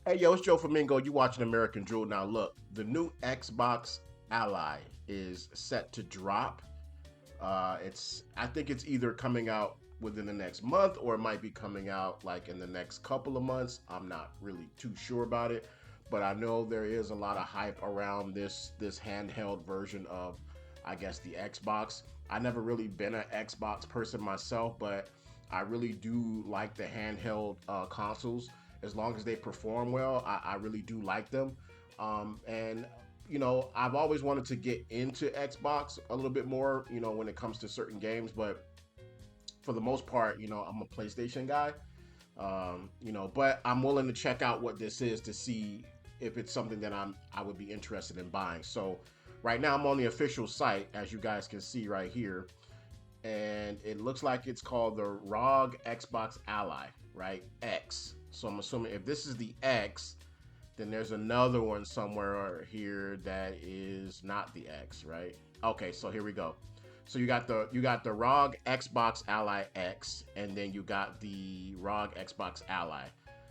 Hey, yo, it's Joe Flamingo. You watching Americandrool. Now, look, the new Xbox Ally is set to drop. I think it's either coming out within the next month or it might be coming out like in the next couple of months. I'm not really too sure about it, but I know there is a lot of hype around this handheld version of, I guess, the Xbox. I never really been an Xbox person myself, but I really do like the handheld consoles as long as they perform well. I really do like them. And I've always wanted to get into Xbox a little bit more, when it comes to certain games, but for the most part, I'm a PlayStation guy. But I'm willing to check out what this is to see if it's something that I would be interested in buying. So right now I'm on the official site, as you guys can see right here, and it looks like it's called the ROG Xbox Ally, right? X. So I'm assuming if this is the X, then there's another one somewhere here that is not the X, right? Okay, so here we go. So you got the ROG Xbox Ally X, and then you got the ROG Xbox Ally.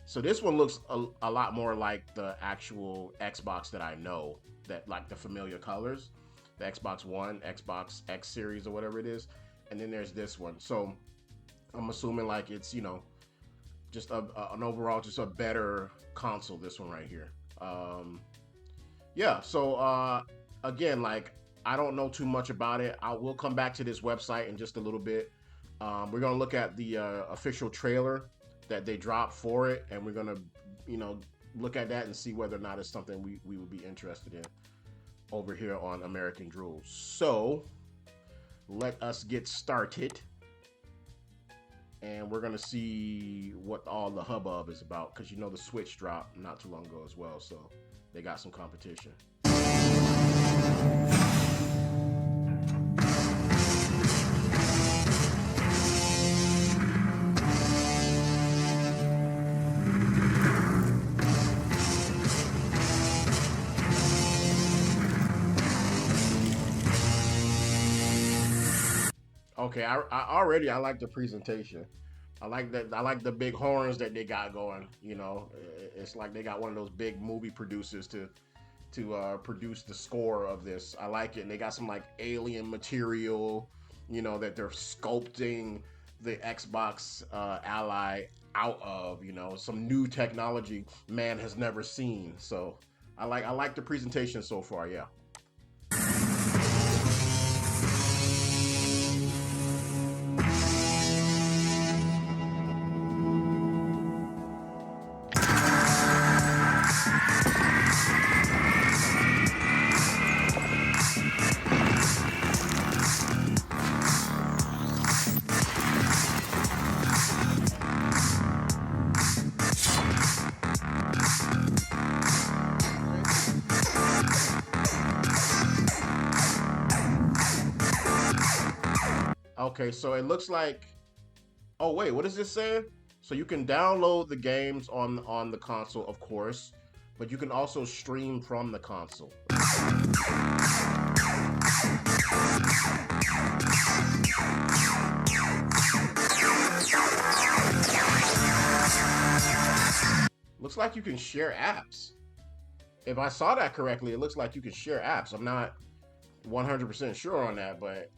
So this one looks a lot more like the actual Xbox that I know, that like the familiar colors, the Xbox One, Xbox X series or whatever it is. And then there's this one. So I'm assuming like it's just an overall just a better console. This one right here. Yeah. So again, like I don't know too much about it. I will come back to this website in just a little bit. We're gonna look at the official trailer that they dropped for it, and we're gonna look at that and see whether or not it's something we would be interested in over here on Americandrool. So let us get started, and we're gonna see what all the hubbub is about, because the Switch dropped not too long ago as well, so they got some competition. Okay, I like the presentation. I like that. I like the big horns that they got going. It's like they got one of those big movie producers to produce the score of this. I like it, and they got some like alien material, that they're sculpting the Xbox Ally out of. Some new technology man has never seen. So I like the presentation so far. Yeah. Okay, so it looks like. Oh wait, what is this saying? So you can download the games on the console, of course, but you can also stream from the console. Looks like you can share apps. If I saw that correctly, it looks like you can share apps. I'm not 100% sure on that, but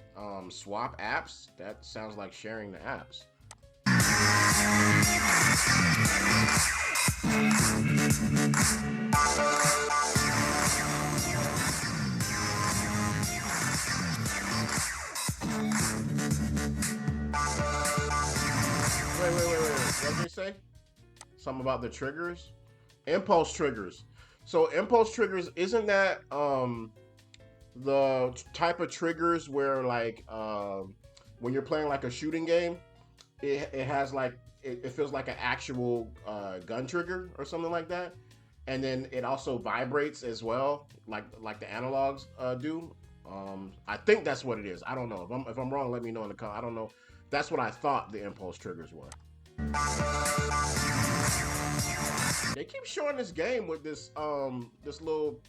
swap apps, that sounds like sharing the apps. Wait. What did they say? Something about the triggers? Impulse triggers. So impulse triggers, isn't that the type of triggers where like when you're playing like a shooting game, it has like it feels like an actual gun trigger or something like that, and then it also vibrates as well, like the analogs do. I think that's what it is. I don't know. If I'm wrong, let me know in the comment. I don't know. That's what I thought the impulse triggers were. They keep showing this game with this little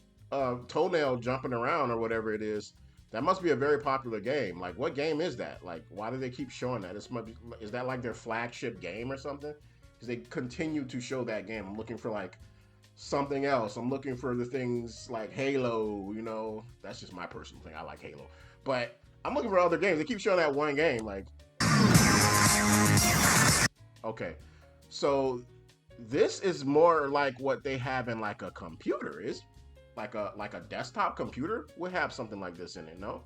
toenail jumping around or whatever it is. That must be a very popular game. Like, what game is that? Like, why do they keep showing that? Is that like their flagship game or something? Because they continue to show that game. I'm looking for like something else. I'm looking for the things like Halo, you know. That's just my personal thing. I like Halo. But I'm looking for other games. They keep showing that one game. Like, okay. So this is more like what they have in like a computer. Is like a desktop computer would have something like this in it, no?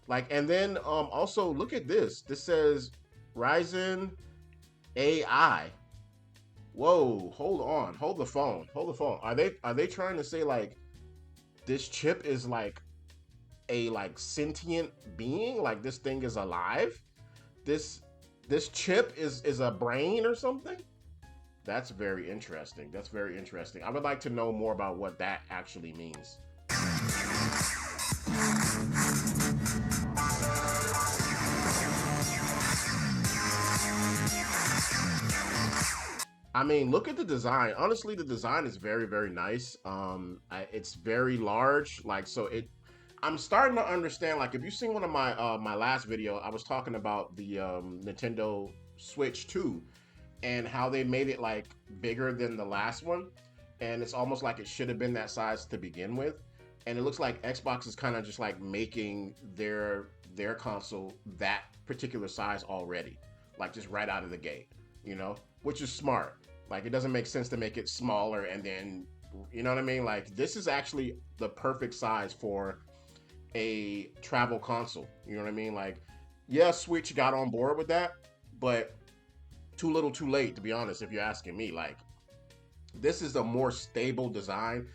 Like, and then also look at this. This says Ryzen AI. Whoa, hold on. Hold the phone. Hold the phone. Are they trying to say like this chip is like a like sentient being? Like this thing is alive? This this chip is a brain or something? That's very interesting. That's very interesting. I would like to know more about what that actually means. I mean, look at the design. Honestly, the design is very, very nice. It's very large. Like, so it. I'm starting to understand. Like, if you've seen one of my my last video, I was talking about the Nintendo Switch 2 and how they made it like bigger than the last one, and it's almost like it should have been that size to begin with. And it looks like Xbox is kind of just like making their console that particular size already, like just right out of the gate, you know, which is smart. Like it doesn't make sense to make it smaller and then, you know what I mean? Like this is actually the perfect size for a travel console. You know what I mean? Like, yeah, Switch got on board with that, but too little, too late, to be honest, if you're asking me. Like, this is a more stable design.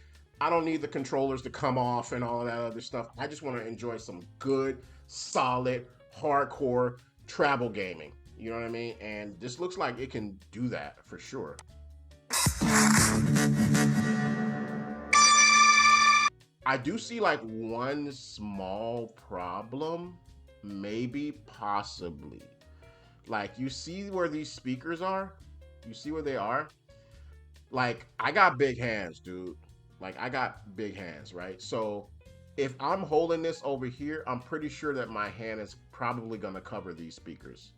I don't need the controllers to come off and all that other stuff. I just want to enjoy some good, solid, hardcore travel gaming. You know what I mean? And this looks like it can do that for sure. I do see like one small problem, maybe, possibly. Like, you see where these speakers are? You see where they are? Like, I got big hands, dude. Like, I got big hands, right? So, if I'm holding this over here, I'm pretty sure that my hand is probably gonna cover these speakers.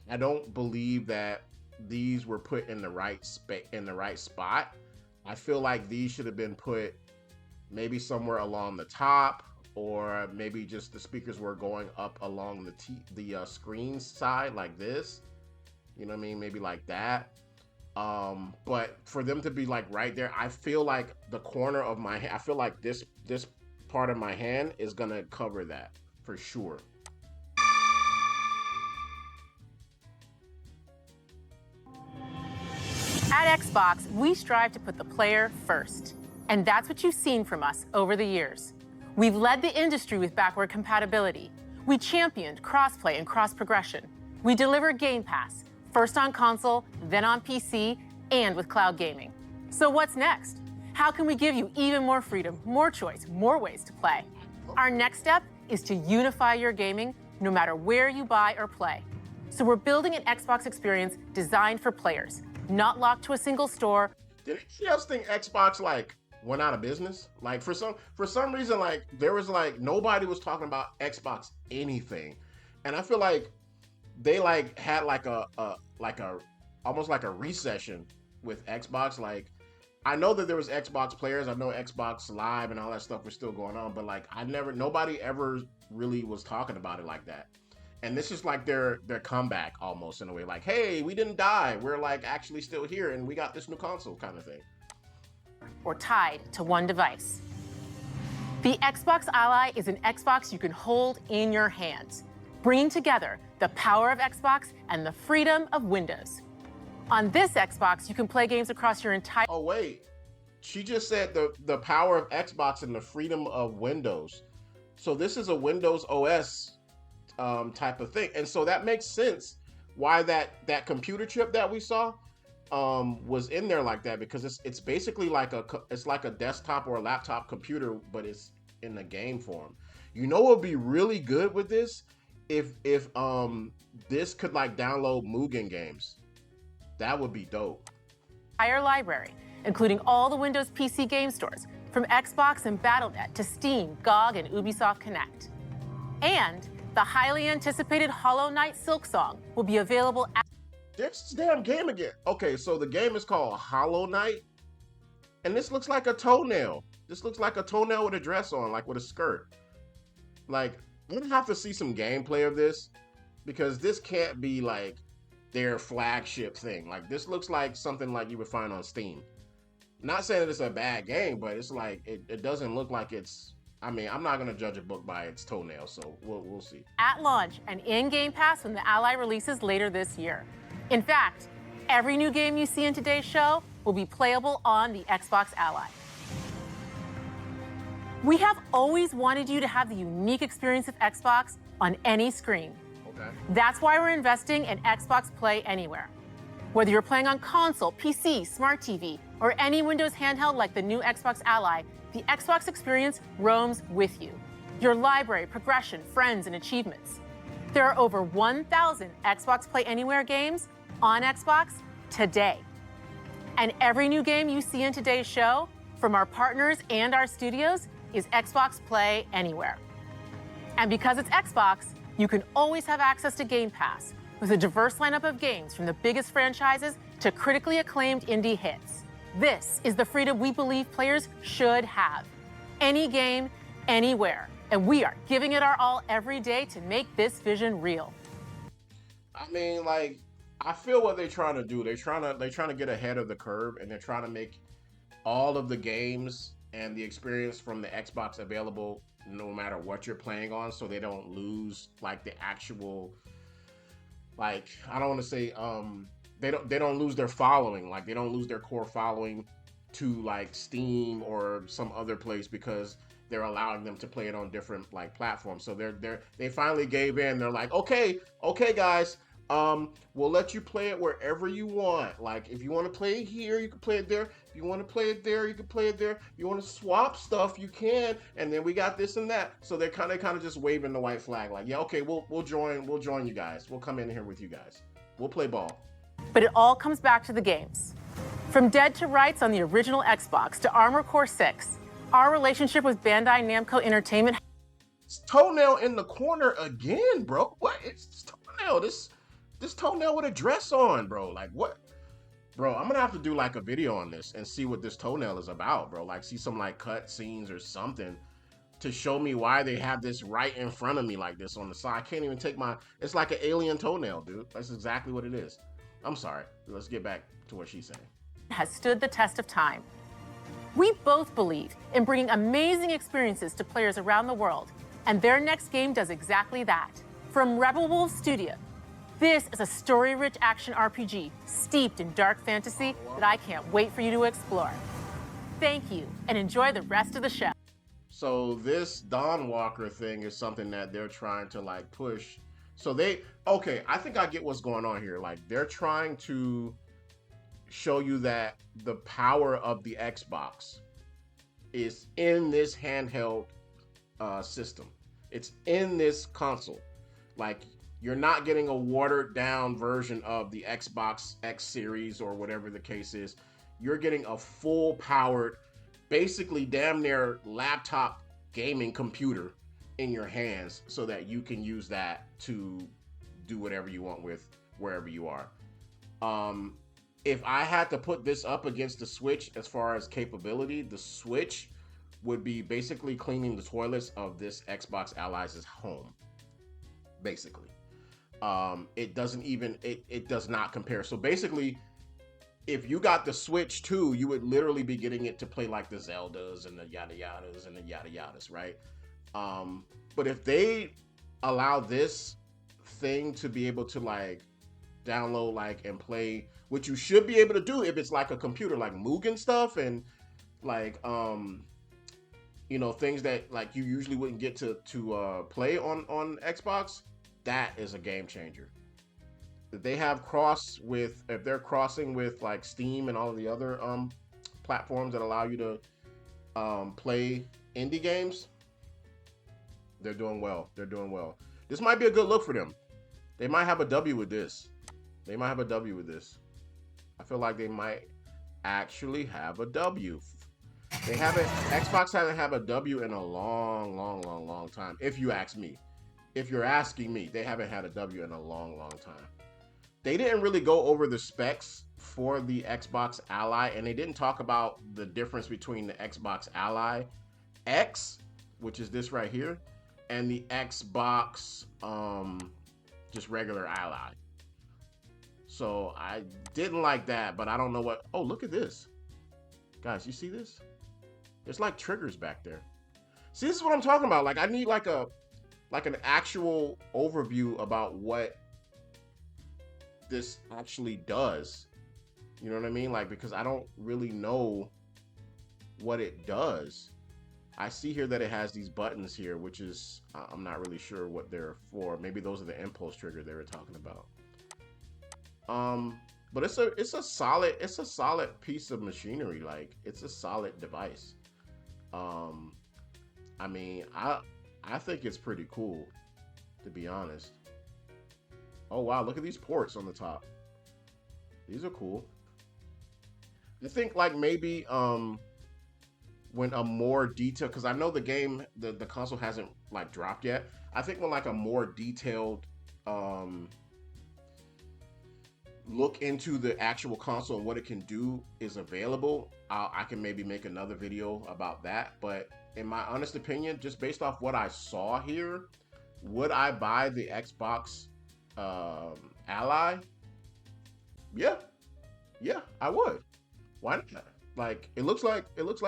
I don't believe that these were put in the right spot. I feel like these should have been put maybe somewhere along the top, or maybe just the speakers were going up along the screen side like this. You know what I mean? Maybe like that. But for them to be like right there, I feel like the corner of my hand, I feel like this part of my hand is gonna cover that for sure. At Xbox, we strive to put the player first. And that's what you've seen from us over the years. We've led the industry with backward compatibility. We championed crossplay and cross-progression. We deliver Game Pass, first on console, then on PC, and with cloud gaming. So what's next? How can we give you even more freedom, more choice, more ways to play? Our next step is to unify your gaming no matter where you buy or play. So we're building an Xbox experience designed for players, not locked to a single store. Did you else think Xbox like went out of business? Like for some reason, like there was like nobody was talking about Xbox anything, and I feel like they like had like a almost like a recession with Xbox. Like I know that there was Xbox players, I know Xbox Live and all that stuff was still going on, but like nobody ever really was talking about it like that. And this is like their comeback almost in a way, like, hey, we didn't die, we're like actually still here and we got this new console kind of thing. Or tied to one device. The Xbox Ally is an Xbox you can hold in your hands, bringing together the power of Xbox and the freedom of Windows. On this Xbox, you can play games across your entire... Oh, wait. She just said the power of Xbox and the freedom of Windows. So this is a Windows OS type of thing. And so that makes sense why that computer chip that we saw was in there like that, because it's basically like it's like a desktop or a laptop computer, but it's in the game form. You know what would be really good with this? If this could like download Mugen games. That would be dope. Entire library, including all the Windows PC game stores, from Xbox and Battle.net to Steam, GOG, and Ubisoft Connect. And the highly anticipated Hollow Knight Silksong will be available at... This damn game again. Okay, so the game is called Hollow Knight. And this looks like a toenail. This looks like a toenail with a dress on, like with a skirt. Like, I'm gonna have to see some gameplay of this because this can't be like their flagship thing. Like, this looks like something like you would find on Steam. Not saying that it's a bad game, but it's like it doesn't look like it's. I mean, I'm not gonna judge a book by its toenail, so we'll see. At launch and in Game Pass when the Ally releases later this year. In fact, every new game you see in today's show will be playable on the Xbox Ally. We have always wanted you to have the unique experience of Xbox on any screen. Okay. That's why we're investing in Xbox Play Anywhere. Whether you're playing on console, PC, smart TV, or any Windows handheld like the new Xbox Ally, the Xbox experience roams with you. Your library, progression, friends, and achievements. There are over 1,000 Xbox Play Anywhere games on Xbox today. And every new game you see in today's show, from our partners and our studios, is Xbox Play Anywhere. And because it's Xbox, you can always have access to Game Pass with a diverse lineup of games from the biggest franchises to critically acclaimed indie hits. This is the freedom we believe players should have. Any game, anywhere. And we are giving it our all every day to make this vision real. I mean, like, I feel what they're trying to do. They're trying to get ahead of the curve, and they're trying to make all of the games and the experience from the Xbox available no matter what you're playing on, so they don't lose like the actual, like, I don't want to say they don't lose their following, like they don't lose their core following to like Steam or some other place because they're allowing them to play it on different like platforms. So they finally gave in. They're like, okay guys, we'll let you play it wherever you want. Like, if you want to play it here, you can play it there. If you want to play it there, you can play it there. If you want to swap stuff, you can. And then we got this and that. So they're kind of just waving the white flag, like, yeah, okay, we'll join you guys. We'll come in here with you guys. We'll play ball. But it all comes back to the games. From Dead to Rights on the original Xbox to Armored Core 6, our relationship with Bandai Namco Entertainment. It's toenail in the corner again, bro. What? It's toenail. This toenail with a dress on, bro. Like, what? Bro, I'm gonna have to do like a video on this and see what this toenail is about, bro. Like, see some like cut scenes or something to show me why they have this right in front of me like this on the side. I can't even take it's like an alien toenail, dude. That's exactly what it is. I'm sorry. Let's get back to what she's saying. Has stood the test of time. We both believe in bringing amazing experiences to players around the world, and their next game does exactly that. From Rebel Wolves Studio, this is a story-rich action RPG steeped in dark fantasy that I can't wait for you to explore. Thank you, and enjoy the rest of the show. So this Dawn Walker thing is something that they're trying to like push. So I think I get what's going on here. Like, they're trying to show you that the power of the Xbox is in this handheld system. It's in this console. Like, you're not getting a watered down version of the Xbox X series or whatever the case is. You're getting a full powered, basically damn near laptop gaming computer in your hands so that you can use that to do whatever you want with wherever you are. If I had to put this up against the Switch as far as capability, the Switch would be basically cleaning the toilets of this Xbox Ally's home. Basically. It does not compare. So basically, if you got the Switch too, you would literally be getting it to play like the Zeldas and the yada yadas and the yada yadas, right? But if they allow this thing to be able to like download like and play, which you should be able to do if it's like a computer, like Mugen stuff and like things that like you usually wouldn't get to play on Xbox. That is a game changer. If they have if they're crossing with like Steam and all of the other platforms that allow you to play indie games, they're doing well. This might be a good look for them. They might have a W with this. I feel like they might actually have a W. Xbox hasn't had a W in a long time. If you ask me. If you're asking me, they haven't had a W in a long time. they didn't really go over the specs for the Xbox Ally, and they didn't talk about the difference between the Xbox Ally X, which is this right here, and the Xbox just regular Ally. So I didn't like that, but I don't know what. Oh, look at this, guys! You see this? There's like triggers back there. See, this is what I'm talking about. Like I need like an actual overview about what this actually does. You know what I mean? Like, because I don't really know what it does. I see here that it has these buttons here, which is I'm not really sure what they're for. Maybe those are the impulse trigger they were talking about. But it's a solid piece of machinery. Like it's a solid device. I mean, I think it's pretty cool, to be honest. Oh wow, look at these ports on the top. These are cool. I think like maybe when a more detailed, because I know the game, the console hasn't like dropped yet. I think when like a more detailed look into the actual console and what it can do is available, I can maybe make another video about that. But in my honest opinion, just based off what I saw here, would I buy the Xbox Ally? Yeah, I would. Why not? Like it looks like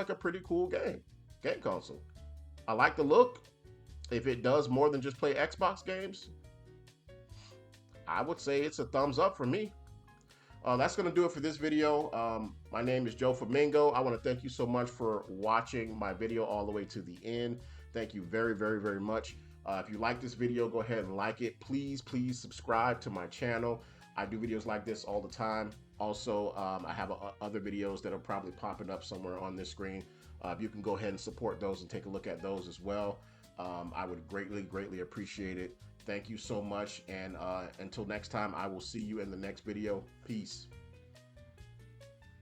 a pretty cool game console. I like the look. If it does more than just play Xbox games, I would say it's a thumbs up for me. That's going to do it for this video. My name is Joe Flamingo. I want to thank you so much for watching my video all the way to the end. Thank you very, very, very much. If you like this video, go ahead and like it. Please subscribe to my channel. I do videos like this all the time. Also, I have other videos that are probably popping up somewhere on this screen. If you can go ahead and support those and take a look at those as well, I would greatly appreciate it. Thank you so much, and until next time, I will see you in the next video. Peace.